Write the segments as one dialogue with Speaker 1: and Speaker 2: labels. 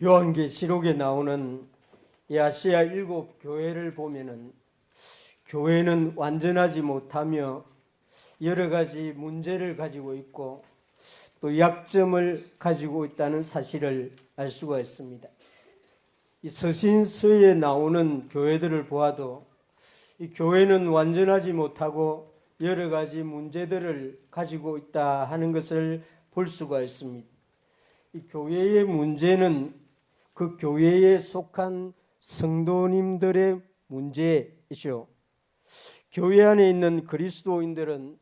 Speaker 1: 요한계시록에 나오는 이 아시아 7교회를 보면은 교회는 완전하지 못하며 여러 가지 문제를 가지고 있고 또 약점을 가지고 있다는 사실을 알 수가 있습니다. 이 서신서에 나오는 교회들을 보아도 이 교회는 완전하지 못하고 여러 가지 문제들을 가지고 있다 하는 것을 볼 수가 있습니다. 이 교회의 문제는 그 교회에 속한 성도님들의 문제이죠. 교회 안에 있는 그리스도인들은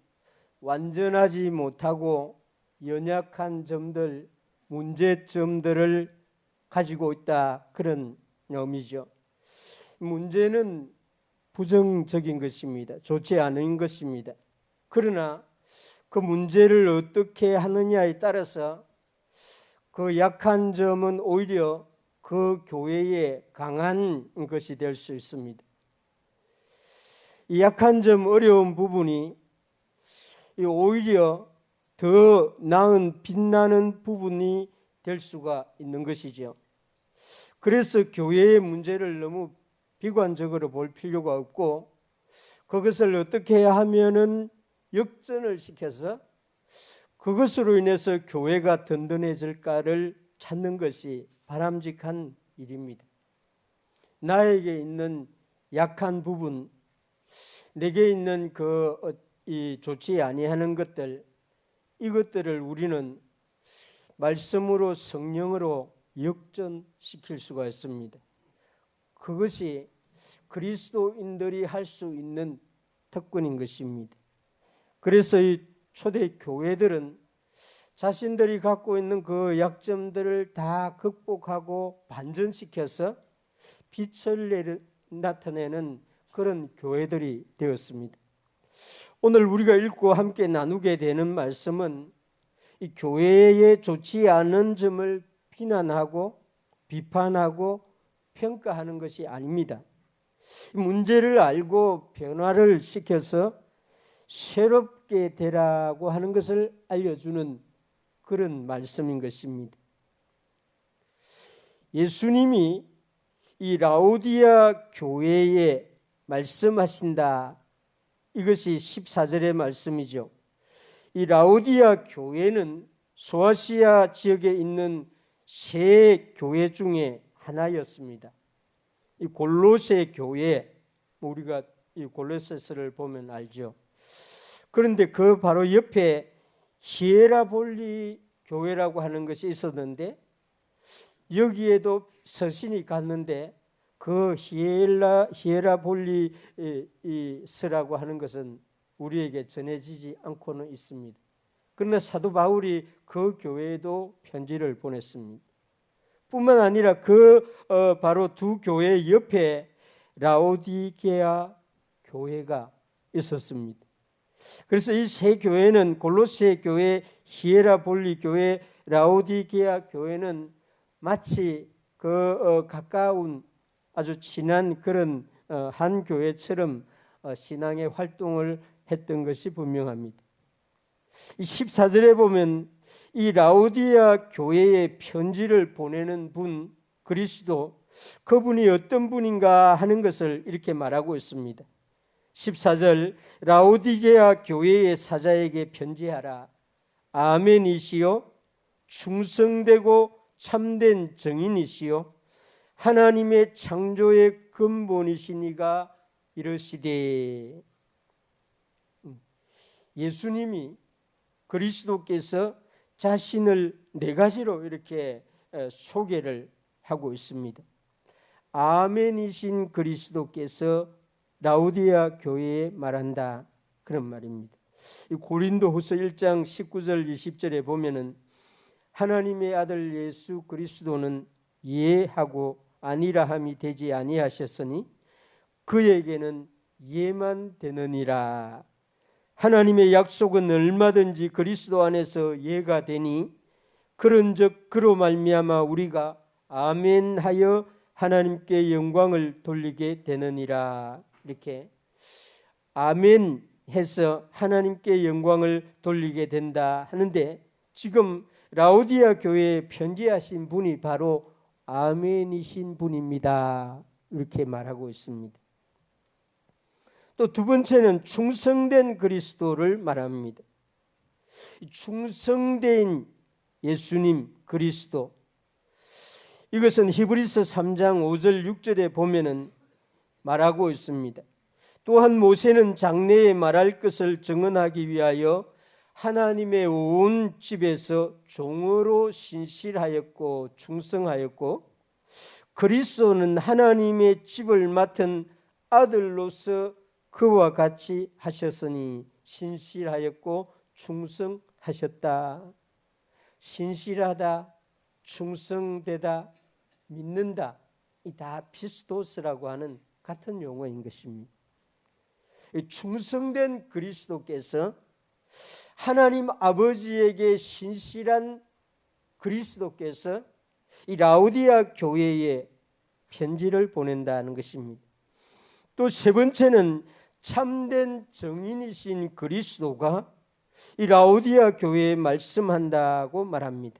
Speaker 1: 완전하지 못하고 연약한 점들, 문제점들을 가지고 있다, 그런 의미죠. 문제는 부정적인 것입니다. 좋지 않은 것입니다. 그러나 그 문제를 어떻게 하느냐에 따라서 그 약한 점은 오히려 그 교회의 강한 것이 될 수 있습니다. 이 약한 점, 어려운 부분이 오히려 더 나은 빛나는 부분이 될 수가 있는 것이죠. 그래서 교회의 문제를 너무 비관적으로 볼 필요가 없고 그것을 어떻게 하면은 역전을 시켜서 그것으로 인해서 교회가 든든해질까를 찾는 것이 바람직한 일입니다. 나에게 있는 약한 부분, 내게 있는 이 좋지 아니하는 것들, 이것들을 우리는 말씀으로, 성령으로 역전시킬 수가 있습니다. 그것이 그리스도인들이 할 수 있는 특권인 것입니다. 그래서 이 초대 교회들은 자신들이 갖고 있는 그 약점들을 다 극복하고 반전시켜서 빛을 나타내는 그런 교회들이 되었습니다. 오늘 우리가 읽고 함께 나누게 되는 말씀은 이 교회의 좋지 않은 점을 비난하고 비판하고 평가하는 것이 아닙니다. 문제를 알고 변화를 시켜서 새롭게 되라고 하는 것을 알려주는 그런 말씀인 것입니다. 예수님이 이 라오디아 교회에 말씀하신다. 이것이 14절의 말씀이죠. 이 라오디아 교회는 소아시아 지역에 있는 세 교회 중에 하나였습니다. 이 골로새 교회, 우리가 이 골로새서를 보면 알죠. 그런데 그 바로 옆에 히에라볼리 교회라고 하는 것이 있었는데 여기에도 서신이 갔는데 그 히에라볼리스라고 하는 것은 우리에게 전해지지 않고는 있습니다. 그러나 사도 바울이 그 교회에도 편지를 보냈습니다. 뿐만 아니라 바로 두 교회 옆에 라오디게아 교회가 있었습니다. 그래서 이 세 교회는 골로새 교회, 히에라볼리 교회, 라오디게아 교회는 마치 가까운 아주 친한 그런 한 교회처럼 신앙의 활동을 했던 것이 분명합니다. 이 14절에 보면 이 라오디아 교회에 편지를 보내는 분, 그리스도, 그분이 어떤 분인가 하는 것을 이렇게 말하고 있습니다. 14절, 라오디게아 교회의 사자에게 편지하라. 아멘이시요 충성되고 참된 정인이시요 하나님의 창조의 근본이시니가 이르시되. 예수님이, 그리스도께서 자신을 네 가지로 이렇게 소개를 하고 있습니다. 아멘이신 그리스도께서 라오디아 교회에 말한다, 그런 말입니다. 고린도후서 1장 19절 20절에 보면은 하나님의 아들 예수 그리스도는 예하고 아니라함이 되지 아니하셨으니 그에게는 예만 되느니라. 하나님의 약속은 얼마든지 그리스도 안에서 예가 되니 그런즉 그로 말미암아 우리가 아멘하여 하나님께 영광을 돌리게 되느니라. 이렇게 아멘해서 하나님께 영광을 돌리게 된다 하는데, 지금 라오디아 교회에 편지하신 분이 바로 아멘이신 분입니다. 이렇게 말하고 있습니다. 또 두 번째는 충성된 그리스도를 말합니다. 충성된 예수님 그리스도, 이것은 히브리서 3장 5절 6절에 보면은 말하고 있습니다. 또한 모세는 장래에 말할 것을 증언하기 위하여 하나님의 온 집에서 종으로 신실하였고 충성하였고, 그리스도는 하나님의 집을 맡은 아들로서 그와 같이 하셨으니 신실하였고 충성하셨다. 신실하다, 충성되다, 믿는다, 이 다 피스토스라고 하는 같은 용어인 것입니다. 충성된 그리스도께서 하나님 아버지에게 신실한 그리스도께서 이 라오디아 교회에 편지를 보낸다는 것입니다. 또 세 번째는 참된 정인이신 그리스도가 이 라오디아 교회에 말씀한다고 말합니다.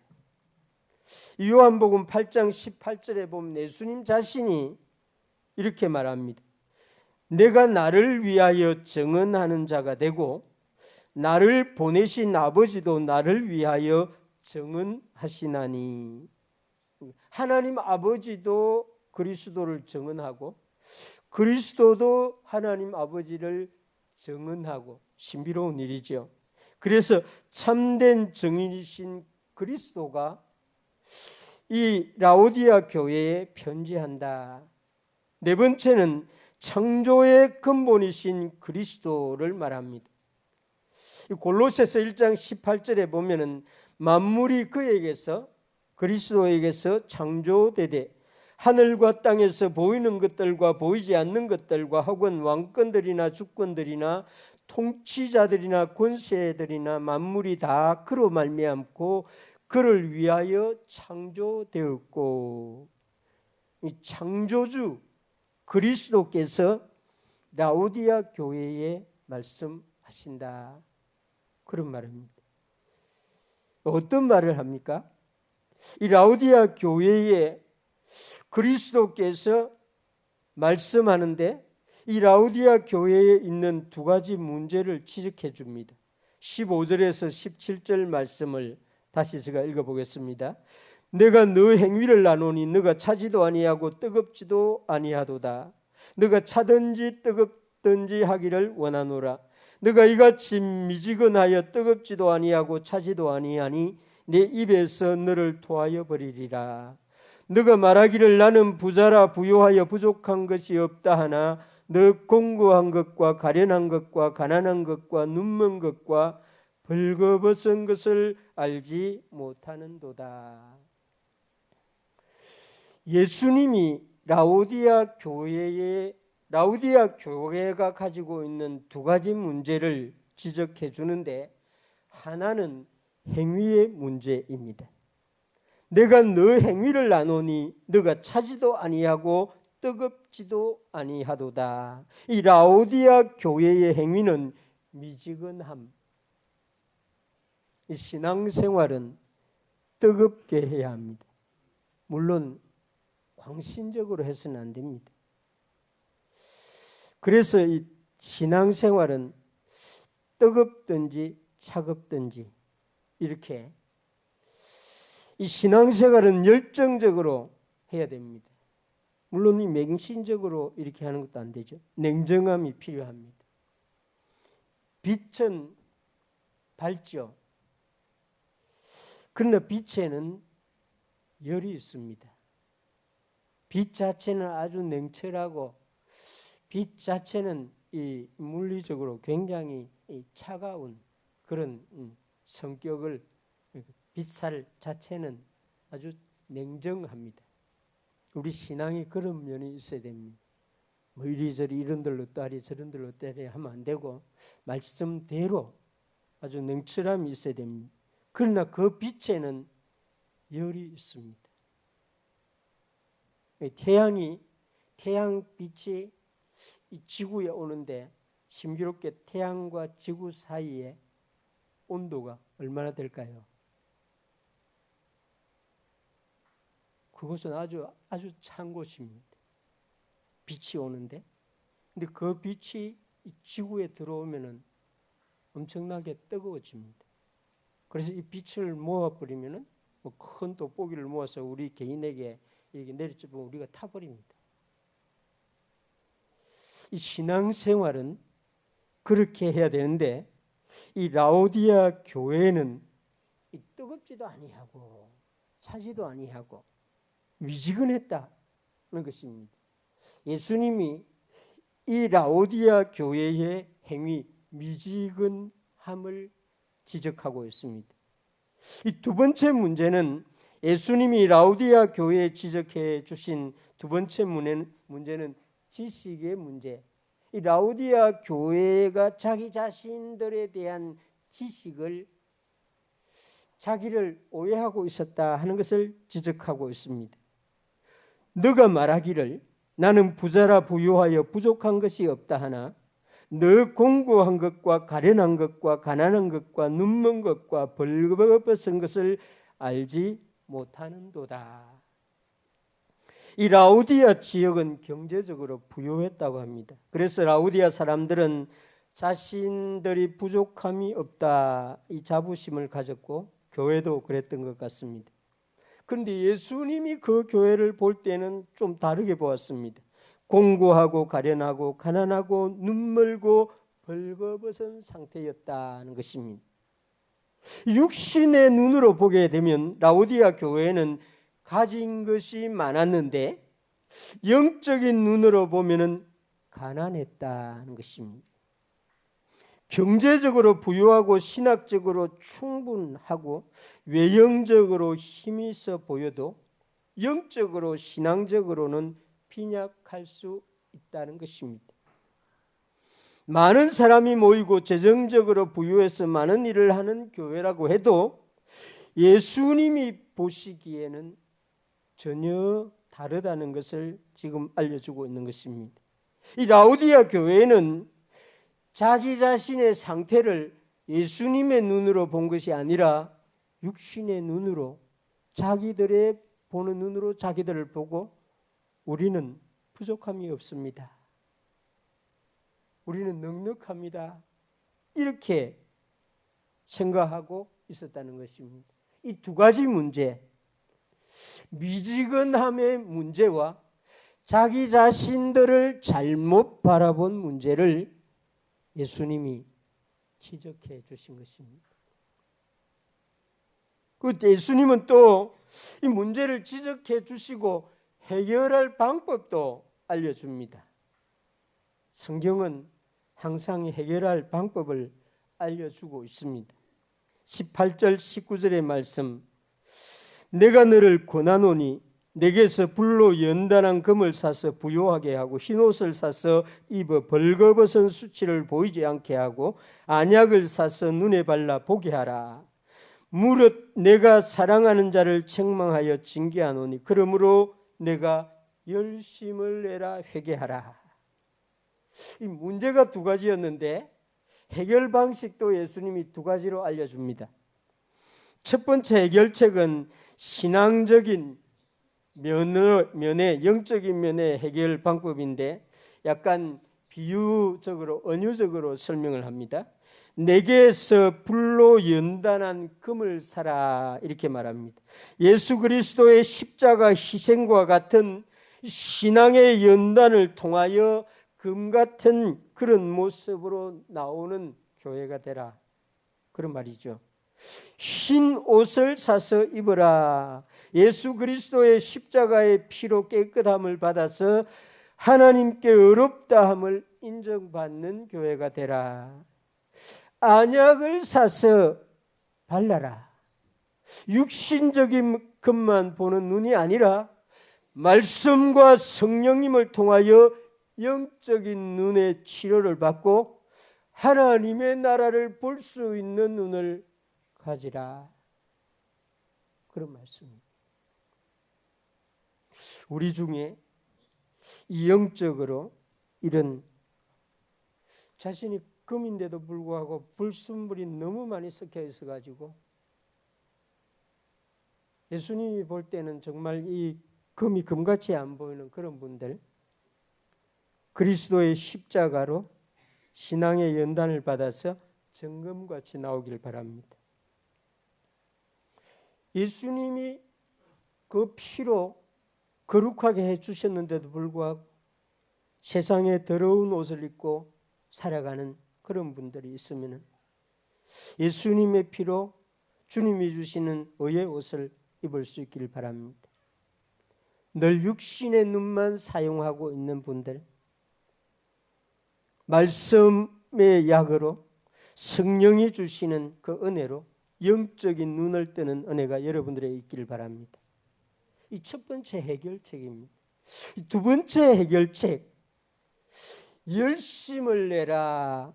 Speaker 1: 요한복음 8장 18절에 보면 예수님 자신이 이렇게 말합니다. 내가 나를 위하여 증언하는 자가 되고 나를 보내신 아버지도 나를 위하여 증언하시나니. 하나님 아버지도 그리스도를 증언하고 그리스도도 하나님 아버지를 증언하고, 신비로운 일이죠. 그래서 참된 증인이신 그리스도가 이 라오디아 교회에 편지한다. 네 번째는 창조의 근본이신 그리스도를 말합니다. 골로새서 1장 18절에 보면은 만물이 그에게서, 그리스도에게서 창조되되 하늘과 땅에서 보이는 것들과 보이지 않는 것들과 혹은 왕권들이나 주권들이나 통치자들이나 권세들이나 만물이 다 그로 말미암고 그를 위하여 창조되었고, 이 창조주 그리스도께서 라오디아 교회에 말씀하신다, 그런 말입니다. 어떤 말을 합니까? 이 라오디아 교회에 그리스도께서 말씀하는데 이 라오디아 교회에 있는 두 가지 문제를 지적해 줍니다. 15절에서 17절 말씀을 다시 제가 읽어보겠습니다. 내가 너 행위를 아노니 너가 차지도 아니하고 뜨겁지도 아니하도다. 너가 차든지 뜨겁든지 하기를 원하노라. 너가 이같이 미지근하여 뜨겁지도 아니하고 차지도 아니하니 내 입에서 너를 토하여 버리리라. 너가 말하기를 나는 부자라 부요하여 부족한 것이 없다 하나 너 공고한 것과 가련한 것과 가난한 것과 눈먼 것과 벌거벗은 것을 알지 못하는도다. 예수님이 라오디아 교회가 가지고 있는 두 가지 문제를 지적해 주는데, 하나는 행위의 문제입니다. 내가 너 행위를 아노니 너가 차지도 아니하고 뜨겁지도 아니하도다. 이 라오디아 교회의 행위는 미지근함. 이 신앙생활은 뜨겁게 해야 합니다. 물론 광신적으로 해서는 안 됩니다. 그래서 이 신앙생활은 뜨겁든지 차갑든지 이렇게 이 신앙생활은 열정적으로 해야 됩니다. 물론 이 맹신적으로 이렇게 하는 것도 안 되죠. 냉정함이 필요합니다. 빛은 밝죠. 그러나 빛에는 열이 있습니다. 빛 자체는 아주 냉철하고 빛 자체는 이 물리적으로 굉장히 차가운 그런 성격을, 빛살 자체는 아주 냉정합니다. 우리 신앙이 그런 면이 있어야 됩니다. 뭐 이리저리 이런들 어떠하리 저런들 어떠하리 하면 안 되고 말씀대로 아주 냉철함이 있어야 됩니다. 그러나 그 빛에는 열이 있습니다. 태양빛이 이 지구에 오는데 신비롭게 태양과 지구 사이에 온도가 얼마나 될까요? 그것은 아주 찬 곳입니다. 빛이 오는데, 근데 그 빛이 이 지구에 들어오면은 엄청나게 뜨거워집니다. 그래서 이 빛을 모아버리면은 뭐 큰 돋보기를 모아서 우리 개인에게 이렇게 내리쬐면 우리가 타버립니다. 이 신앙생활은 그렇게 해야 되는데, 이 라오디아 교회는 이 뜨겁지도 아니하고 차지도 아니하고 미지근했다는 것입니다. 예수님이 이 라오디아 교회의 행위 미지근함을 지적하고 있습니다. 이 두 번째 문제는 예수님이 라오디아 교회에 지적해 주신 두 번째 문제는 지식의 문제. 이 라오디아 교회가 자기 자신들에 대한 지식을 자기를 오해하고 있었다 하는 것을 지적하고 있습니다. 너가 말하기를 나는 부자라 부유하여 부족한 것이 없다 하나 너 공고한 것과 가련한 것과 가난한 것과 눈먼 것과 벌거벗은 것을 알지 못하는도다. 이 라오디아 지역은 경제적으로 부유했다고 합니다. 그래서 라오디아 사람들은 자신들이 부족함이 없다 이 자부심을 가졌고 교회도 그랬던 것 같습니다. 그런데 예수님이 그 교회를 볼 때는 좀 다르게 보았습니다. 공고하고 가련하고 가난하고 눈멀고 벌거벗은 상태였다는 것입니다. 육신의 눈으로 보게 되면 라오디아 교회는 가진 것이 많았는데 영적인 눈으로 보면은 가난했다는 것입니다. 경제적으로 부유하고 신학적으로 충분하고 외형적으로 힘이 있어 보여도 영적으로 신앙적으로는 빈약할 수 있다는 것입니다. 많은 사람이 모이고 재정적으로 부유해서 많은 일을 하는 교회라고 해도 예수님이 보시기에는 전혀 다르다는 것을 지금 알려주고 있는 것입니다. 이 라오디아 교회는 자기 자신의 상태를 예수님의 눈으로 본 것이 아니라 육신의 눈으로 자기들의 보는 눈으로 자기들을 보고 우리는 부족함이 없습니다. 우리는 넉넉합니다. 이렇게 생각하고 있었다는 것입니다. 이 두 가지 문제, 미지근함의 문제와 자기 자신들을 잘못 바라본 문제를 예수님이 지적해 주신 것입니다. 그 예수님은 또 이 문제를 지적해 주시고 해결할 방법도 알려줍니다. 성경은 항상 해결할 방법을 알려주고 있습니다. 18절 19절의 말씀, 내가 너를 권하노니 내게서 불로 연단한 금을 사서 부요하게 하고 흰옷을 사서 입어 벌거벗은 수치를 보이지 않게 하고 안약을 사서 눈에 발라 보게 하라. 무릇 내가 사랑하는 자를 책망하여 징계하노니 그러므로 내가 열심을 내라 회개하라. 이 문제가 두 가지였는데 해결 방식도 예수님이 두 가지로 알려줍니다. 첫 번째 해결책은 신앙적인 면의 영적인 면의 해결 방법인데 약간 비유적으로 은유적으로 설명을 합니다. 내게서 불로 연단한 금을 사라 이렇게 말합니다. 예수 그리스도의 십자가 희생과 같은 신앙의 연단을 통하여 금 같은 그런 모습으로 나오는 교회가 되라 그런 말이죠. 흰 옷을 사서 입어라. 예수 그리스도의 십자가의 피로 깨끗함을 받아서 하나님께 의롭다함을 인정받는 교회가 되라. 안약을 사서 발라라. 육신적인 것만 보는 눈이 아니라 말씀과 성령님을 통하여 영적인 눈의 치료를 받고 하나님의 나라를 볼 수 있는 눈을 가지라. 그런 말씀입니다. 우리 중에 영적으로 이런 자신이 금인데도 불구하고 불순물이 너무 많이 섞여 있어가지고 예수님이 볼 때는 정말 이 금이 금같이 안 보이는 그런 분들, 그리스도의 십자가로 신앙의 연단을 받아서 정금같이 나오길 바랍니다. 예수님이 그 피로 거룩하게 해주셨는데도 불구하고 세상에 더러운 옷을 입고 살아가는 그런 분들이 있으면 예수님의 피로 주님이 주시는 의의 옷을 입을 수 있기를 바랍니다. 늘 육신의 눈만 사용하고 있는 분들, 말씀의 약으로 성령이 주시는 그 은혜로 영적인 눈을 뜨는 은혜가 여러분들에게 있기를 바랍니다. 이 첫 번째 해결책입니다. 두 번째 해결책, 열심을 내라.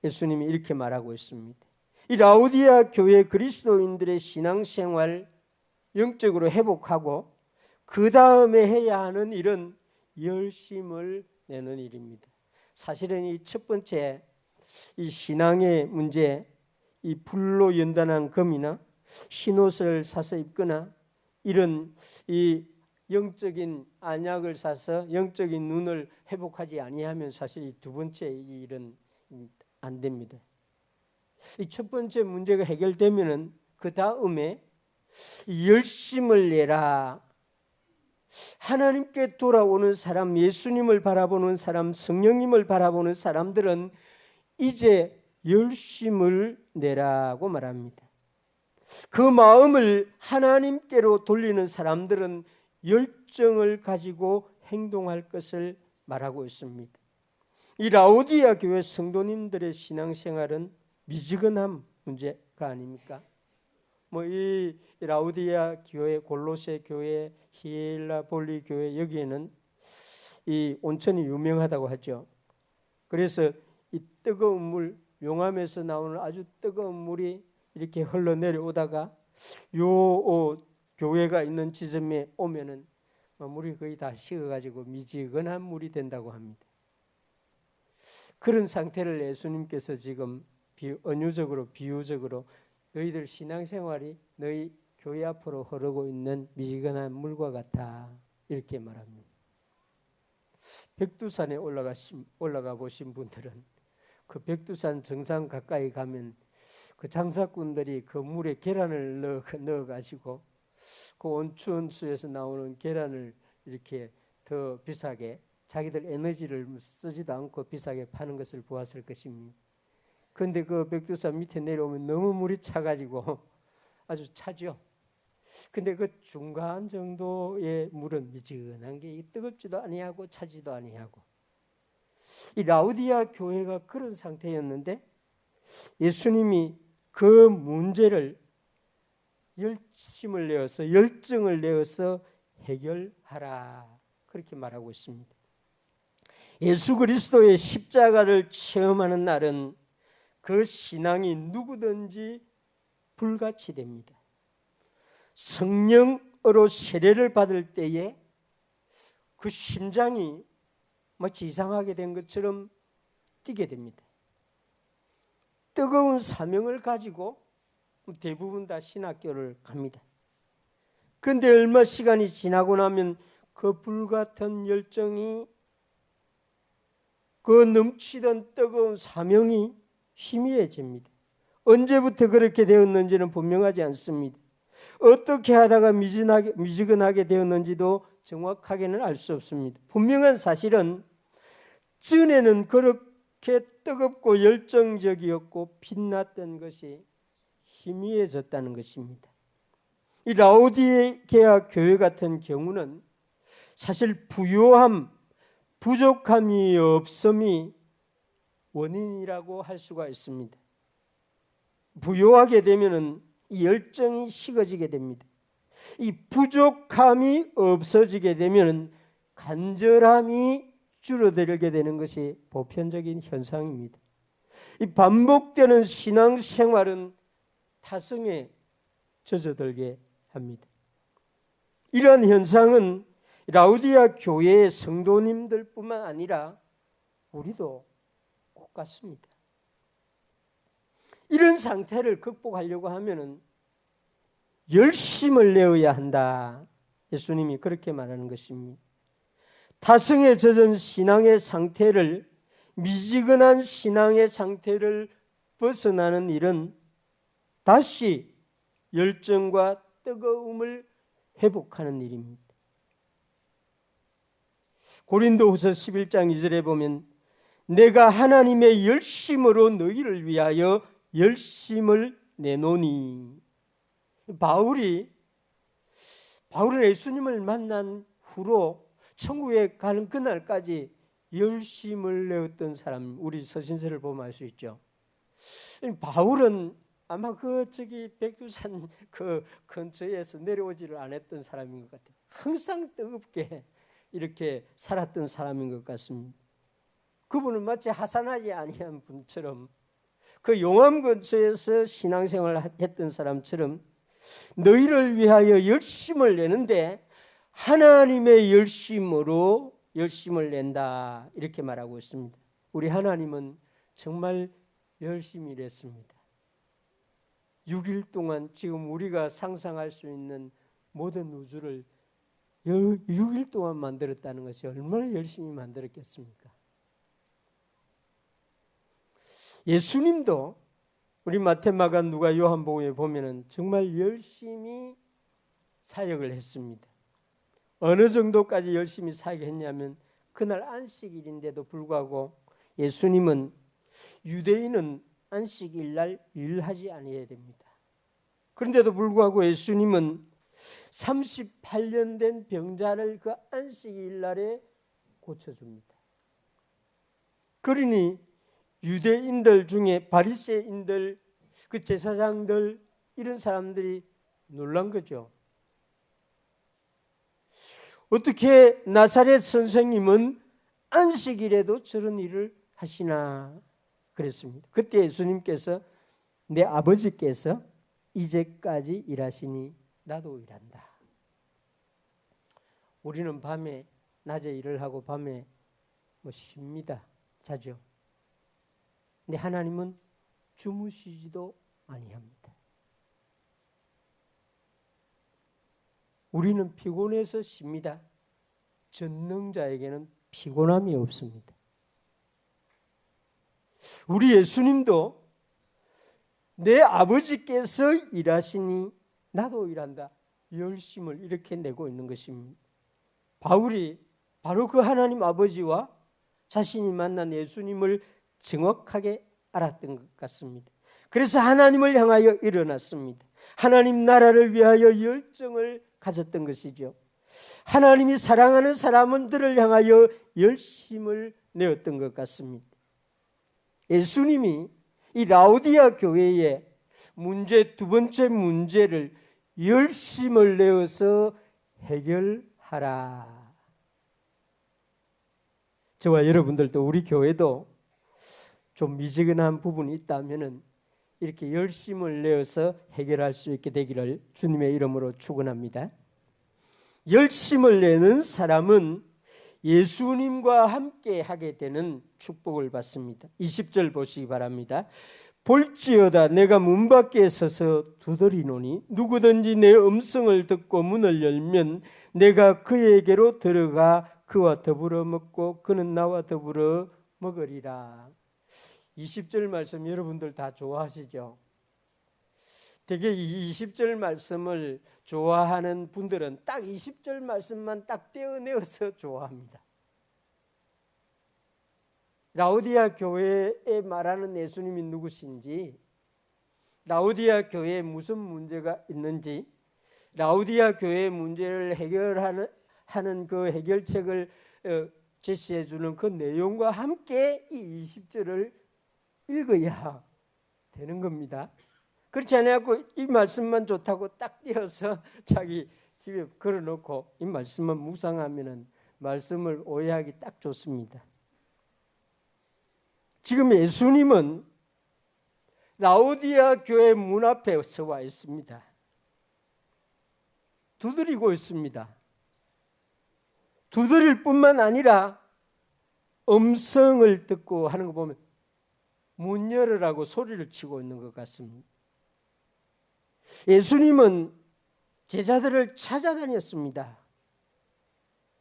Speaker 1: 예수님이 이렇게 말하고 있습니다. 이 라오디아 교회 그리스도인들의 신앙생활 영적으로 회복하고 그 다음에 해야 하는 일은 열심을 내는 일입니다. 사실은 이 첫 번째 이 신앙의 문제, 이 불로 연단한 금이나 흰옷을 사서 입거나 이런 이 영적인 안약을 사서 영적인 눈을 회복하지 아니하면 사실 이 두 번째 이 일은 안 됩니다. 이 첫 번째 문제가 해결되면은 그 다음에 열심을 내라. 하나님께 돌아오는 사람, 예수님을 바라보는 사람, 성령님을 바라보는 사람들은 이제 열심을 내라고 말합니다. 그 마음을 하나님께로 돌리는 사람들은 열정을 가지고 행동할 것을 말하고 있습니다. 이 라오디아 교회 성도님들의 신앙생활은 미지근한 문제가 아닙니까? 이 라오디아 교회, 골로새 교회, 히엘라볼리 교회 여기에는 이 온천이 유명하다고 하죠. 그래서 이 뜨거운 물, 용암에서 나오는 아주 뜨거운 물이 이렇게 흘러내려오다가 요 교회가 있는 지점에 오면은 물이 거의 다 식어가지고 미지근한 물이 된다고 합니다. 그런 상태를 예수님께서 지금 은유적으로 비유적으로 너희들 신앙생활이 너희 교회 앞으로 흐르고 있는 미지근한 물과 같아 이렇게 말합니다. 백두산에 올라가 보신 분들은 그 백두산 정상 가까이 가면 그 장사꾼들이 그 물에 계란을 넣어가지고 그 온천수에서 나오는 계란을 이렇게 더 비싸게 자기들 에너지를 쓰지도 않고 비싸게 파는 것을 보았을 것입니다. 그런데 그 백두산 밑에 내려오면 너무 물이 차가지고 아주 차죠. 근데 그 중간 정도의 물은 미지근한 게 뜨겁지도 아니하고 차지도 아니하고 이 라오디아 교회가 그런 상태였는데 예수님이 그 문제를 열심을 내어서 열정을 내어서 해결하라 그렇게 말하고 있습니다. 예수 그리스도의 십자가를 체험하는 날은 그 신앙이 누구든지 불같이 됩니다. 성령으로 세례를 받을 때에 그 심장이 마치 이상하게 된 것처럼 뛰게 됩니다. 뜨거운 사명을 가지고 대부분 다 신학교를 갑니다. 그런데 얼마 시간이 지나고 나면 그 불같은 열정이 그 넘치던 뜨거운 사명이 희미해집니다. 언제부터 그렇게 되었는지는 분명하지 않습니다. 어떻게 하다가 미지근하게 되었는지도 정확하게는 알 수 없습니다. 분명한 사실은 전에는 그렇게 뜨겁고 열정적이었고 빛났던 것이 희미해졌다는 것입니다. 이 라오디게아 교회 같은 경우는 사실 부요함, 부족함이 없음이 원인이라고 할 수가 있습니다. 부요하게 되면은 이 열정이 식어지게 됩니다. 이 부족함이 없어지게 되면은 간절함이 줄어들게 되는 것이 보편적인 현상입니다. 이 반복되는 신앙생활은 타성에 젖어들게 합니다. 이러한 현상은 라오디아 교회의 성도님들뿐만 아니라 우리도 똑같습니다. 이런 상태를 극복하려고 하면은 열심을 내어야 한다. 예수님이 그렇게 말하는 것입니다. 타성에 젖은 신앙의 상태를, 미지근한 신앙의 상태를 벗어나는 일은 다시 열정과 뜨거움을 회복하는 일입니다. 고린도후서 11장 2절에 보면 내가 하나님의 열심으로 너희를 위하여 열심을 내노니. 바울은 예수님을 만난 후로 천국에 가는 그날까지 열심을 내었던 사람, 우리 서신서를 보면 알 수 있죠. 바울은 아마 백두산 그 근처에서 내려오지를 않았던 사람인 것 같아요. 항상 뜨겁게 이렇게 살았던 사람인 것 같습니다. 그분은 마치 하산하지 아니한 분처럼, 그 용암 근처에서 신앙생활을 했던 사람처럼 너희를 위하여 열심을 내는데 하나님의 열심으로 열심을 낸다, 이렇게 말하고 있습니다. 우리 하나님은 정말 열심히 일했습니다. 6일 동안 지금 우리가 상상할 수 있는 모든 우주를 6일 동안 만들었다는 것이 얼마나 열심히 만들었겠습니까? 예수님도 우리 마태, 마가, 누가, 요한복음에 보면은 정말 열심히 사역을 했습니다. 어느 정도까지 열심히 사역했냐면 그날 안식일인데도 불구하고 예수님은, 유대인은 안식일 날 일하지 아니해야 됩니다. 그런데도 불구하고 예수님은 38년 된 병자를 그 안식일 날에 고쳐줍니다. 그러니 유대인들 중에 바리새인들, 그 제사장들, 이런 사람들이 놀란 거죠. 어떻게 나사렛 선생님은 안식일에도 저런 일을 하시나 그랬습니다. 그때 예수님께서 내 아버지께서 이제까지 일하시니 나도 일한다. 우리는 밤에, 낮에 일을 하고 밤에 쉽니다. 자죠. 근데 하나님은 주무시지도 아니합니다. 우리는 피곤해서 쉽니다. 전능자에게는 피곤함이 없습니다. 우리 예수님도 내 아버지께서 일하시니 나도 일한다, 열심을 이렇게 내고 있는 것입니다. 바울이 바로 그 하나님 아버지와 자신이 만난 예수님을 정확하게 알았던 것 같습니다. 그래서 하나님을 향하여 일어났습니다. 하나님 나라를 위하여 열정을 가졌던 것이죠. 하나님이 사랑하는 사람들을 향하여 열심을 내었던 것 같습니다. 예수님이 이 라오디아 교회의 두 번째 문제를 열심을 내어서 해결하라. 저와 여러분들도, 우리 교회도 좀 미지근한 부분이 있다면은 이렇게 열심을 내어서 해결할 수 있게 되기를 주님의 이름으로 축원합니다. 열심을 내는 사람은 예수님과 함께 하게 되는 축복을 받습니다. 20절 보시기 바랍니다. 볼지어다 내가 문 밖에 서서 두드리노니 누구든지 내 음성을 듣고 문을 열면 내가 그에게로 들어가 그와 더불어 먹고 그는 나와 더불어 먹으리라. 20절 말씀 여러분들 다 좋아하시죠? 되게 이 20절 말씀을 좋아하는 분들은 딱 20절 말씀만 딱 떼어내어서 좋아합니다. 라오디아 교회에 말하는 예수님이 누구신지, 라오디아 교회에 무슨 문제가 있는지, 라오디아 교회의 문제를 해결하는 그 해결책을 제시해 주는 그 내용과 함께 이 20절을 읽어야 되는 겁니다. 그렇지 않고 이 말씀만 좋다고 딱 띄어서 자기 집에 걸어놓고 이 말씀만 묵상하면은 말씀을 오해하기 딱 좋습니다. 지금 예수님은 라오디아 교회 문 앞에 서와 있습니다. 두드리고 있습니다. 두드릴 뿐만 아니라 음성을 듣고 하는 거 보면 문 열으라고 소리를 치고 있는 것 같습니다. 예수님은 제자들을 찾아다녔습니다.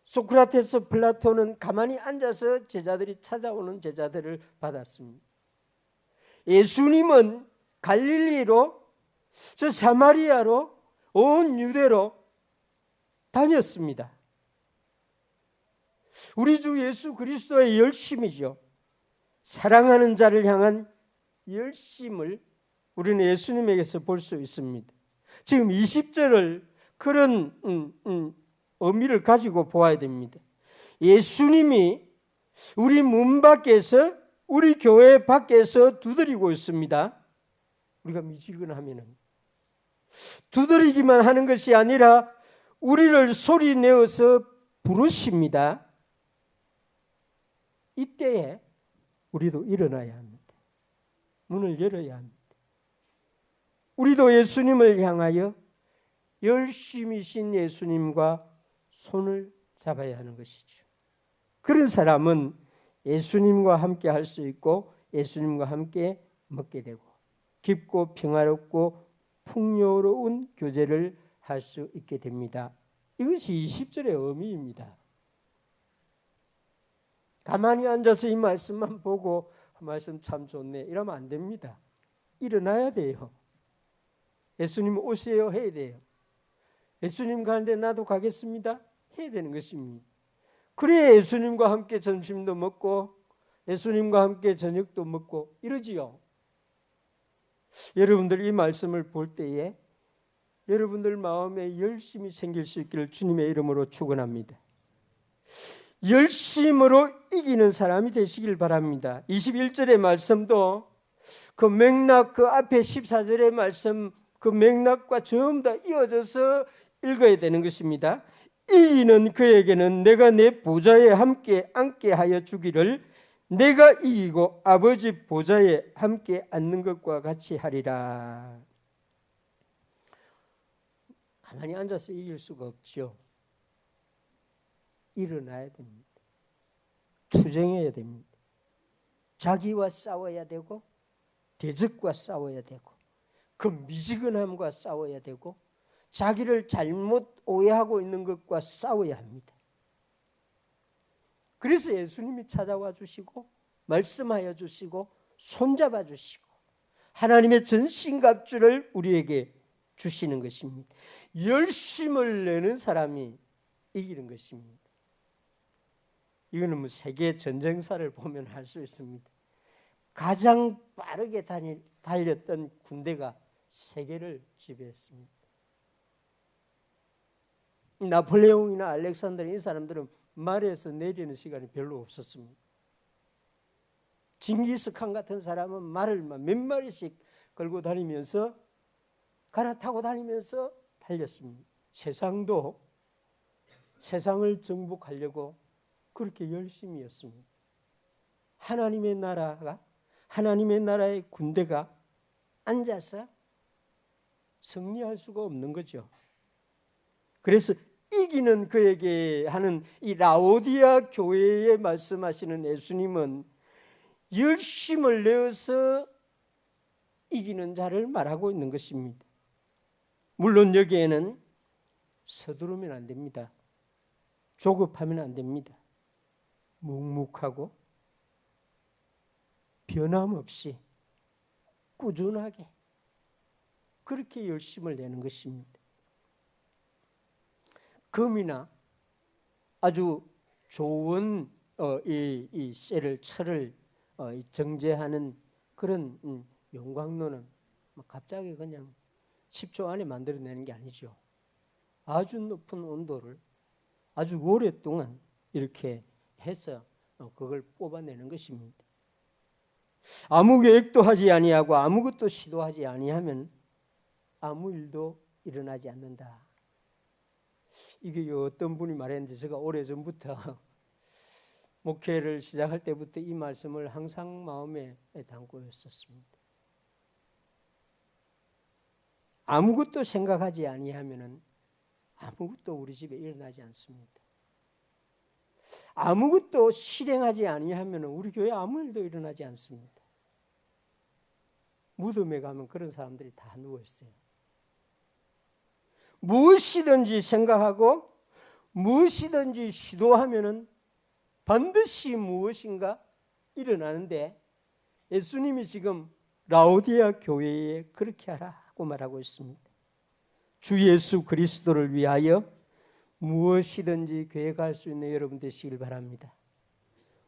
Speaker 1: 소크라테스, 플라톤은 가만히 앉아서 제자들이 찾아오는 제자들을 받았습니다. 예수님은 갈릴리로, 저 사마리아로, 온 유대로 다녔습니다. 우리 주 예수 그리스도의 열심이죠. 사랑하는 자를 향한 열심을 우리는 예수님에게서 볼 수 있습니다. 지금 20절을 그런 의미를 가지고 보아야 됩니다. 예수님이 우리 문 밖에서, 우리 교회 밖에서 두드리고 있습니다. 우리가 미지근하면 두드리기만 하는 것이 아니라 우리를 소리 내어서 부르십니다. 이때에 우리도 일어나야 합니다. 문을 열어야 합니다. 우리도 예수님을 향하여 열심이신 예수님과 손을 잡아야 하는 것이죠. 그런 사람은 예수님과 함께 할 수 있고 예수님과 함께 먹게 되고 깊고 평화롭고 풍요로운 교제를 할 수 있게 됩니다. 이것이 20절의 의미입니다. 가만히 앉아서 이 말씀만 보고 말씀 참 좋네 이러면 안 됩니다. 일어나야 돼요. 예수님 오세요 해야 돼요. 예수님 가는데 나도 가겠습니다 해야 되는 것입니다. 그래야 예수님과 함께 점심도 먹고 예수님과 함께 저녁도 먹고 이러지요. 여러분들 이 말씀을 볼 때에 여러분들 마음에 열심이 생길 수 있기를 주님의 이름으로 축원합니다. 열심으로 이기는 사람이 되시길 바랍니다. 21절의 말씀도 그 맥락, 그 앞에 14절의 말씀 그 맥락과 전부 다 이어져서 읽어야 되는 것입니다. 이기는 그에게는 내가 내 보좌에 함께 앉게 하여 주기를 내가 이기고 아버지 보좌에 함께 앉는 것과 같이 하리라. 가만히 앉아서 이길 수가 없죠. 일어나야 됩니다. 투쟁해야 됩니다. 자기와 싸워야 되고 대적과 싸워야 되고 그 미지근함과 싸워야 되고 자기를 잘못 오해하고 있는 것과 싸워야 합니다. 그래서 예수님이 찾아와 주시고 말씀하여 주시고 손잡아 주시고 하나님의 전신갑주를 우리에게 주시는 것입니다. 열심을 내는 사람이 이기는 것입니다. 이거는 뭐 세계 전쟁사를 보면 할 수 있습니다. 가장 빠르게 달렸던 군대가 세계를 지배했습니다. 나폴레옹이나 알렉산더 이 사람들은 말에서 내리는 시간이 별로 없었습니다. 징기스칸 같은 사람은 말을 몇 마리씩 걸고 다니면서 갈아타고 다니면서 달렸습니다. 세상을 정복하려고 그렇게 열심히였습니다. 하나님의 나라의 군대가 앉아서 승리할 수가 없는 거죠. 그래서 이기는 그에게 하는 이 라오디아 교회에 말씀하시는 예수님은 열심을 내어서 이기는 자를 말하고 있는 것입니다. 물론 여기에는 서두르면 안 됩니다. 조급하면 안 됩니다. 묵묵하고 변함없이 꾸준하게 그렇게 열심을 내는 것입니다. 금이나 아주 좋은 이 철을 정제하는 그런 용광로는 갑자기 그냥 10초 안에 만들어내는 게 아니죠. 아주 높은 온도를 아주 오랫동안 이렇게 해서 그걸 뽑아내는 것입니다. 아무 계획도 하지 아니하고 아무것도 시도하지 아니하면 아무 일도 일어나지 않는다. 이게 어떤 분이 말했는데 제가 오래전부터 목회를 시작할 때부터 이 말씀을 항상 마음에 담고 있었습니다. 아무것도 생각하지 아니하면 아무것도 우리 집에 일어나지 않습니다. 아무것도 실행하지 아니하면 우리 교회에 아무 일도 일어나지 않습니다. 무덤에 가면 그런 사람들이 다 누워 있어요. 무엇이든지 생각하고 무엇이든지 시도하면은 반드시 무엇인가 일어나는데, 예수님이 지금 라오디아 교회에 그렇게 하라고 말하고 있습니다. 주 예수 그리스도를 위하여 무엇이든지 계획할 수 있는 여러분 되시길 바랍니다.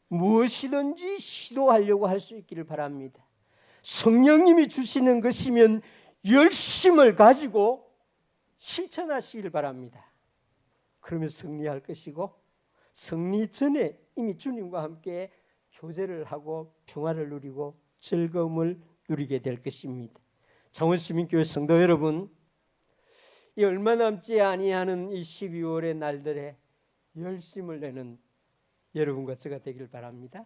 Speaker 1: 무엇이든지 시도하려고 할 수 있기를 바랍니다. 성령님이 주시는 것이면 열심을 가지고 실천하시길 바랍니다. 그러면 승리할 것이고, 승리 전에 이미 주님과 함께 교제를 하고 평화를 누리고 즐거움을 누리게 될 것입니다. 창원시민교회 성도 여러분, 이 얼마 남지 아니하는 이 12월의 날들에 열심을 내는 여러분과 제가 되길 바랍니다.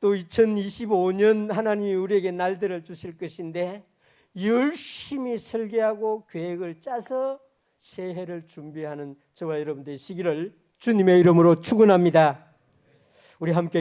Speaker 1: 또 2025년 하나님이 우리에게 날들을 주실 것인데, 열심히 설계하고 계획을 짜서 새해를 준비하는 저와 여러분 되시기를 주님의 이름으로 축원합니다. 우리 함께